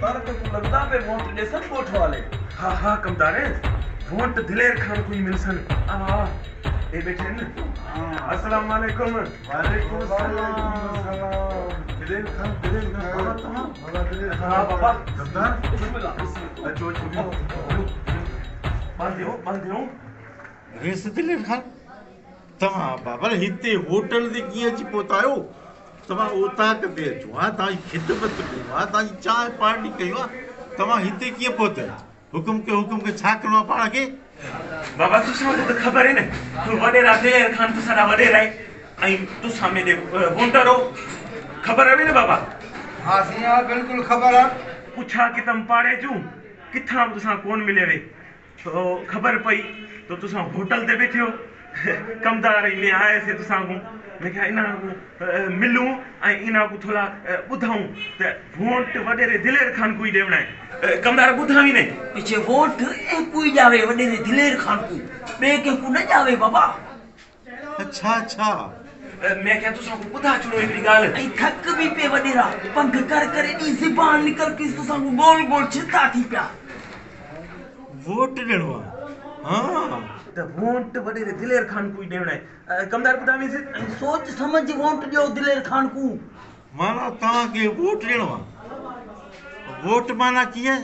कमदार के को लगदा पे वोट दे सन कोठ वाले। हाँ कमदारे वोट दिलेर खान को ही मिलसन। ए बैठे न। अस्सलाम वालेकुम। वालेकुम सलाम। दिलेर खान बाबा तमाम। हां बाबा कमदार बिस्मिल्लाह। अचो बांधियो रेस दिलेर खान तमा बाबा हिते होटल दे किए जी पोतायो तमा उता के बेचो हां ताई खिदमत कयो हां ताई चाय पार्टी कयो तमा हिते किए पोते हुकुम के छा करो पाण के बाबा तुसा को तो खबर है न तू वडेरा दिलेर खान तो सारा वडेरा है आई तुसा में दे वोटरो खबर है न बाबा। हाँ सिया बिल्कुल खबर है। पूछा कि तुम पाड़े जू किथा तुसा कौन मिले वे तो खबर पई तो तुसा होटल ते बैठे हो कमदार ले आए से तुसा को मैं क्या इना को मिलूं आई इना को थोड़ा बुधाऊं ते वोट वडेरे दिलेर खान को ही देवना है कमदार बुधावी ने पीछे वोट एक कोई जावे वडे दिलेर खान को बे के को न जावे बाबा। अच्छा मैं क्या तुसा को बुधा छुड़ो एकड़ी गाल आई थक भी पे वडेरा पंख कर नी ज़बान निकल के तुसा को गोल गोल छिता थी पिया। वोट देणो हां ते वोट वडेरे दिलेर खान को ही देवना है कमदार बुधावी से सोच समझ वोट दियो दिलेर खान को। माना ता के वोट देणो वोट माना किए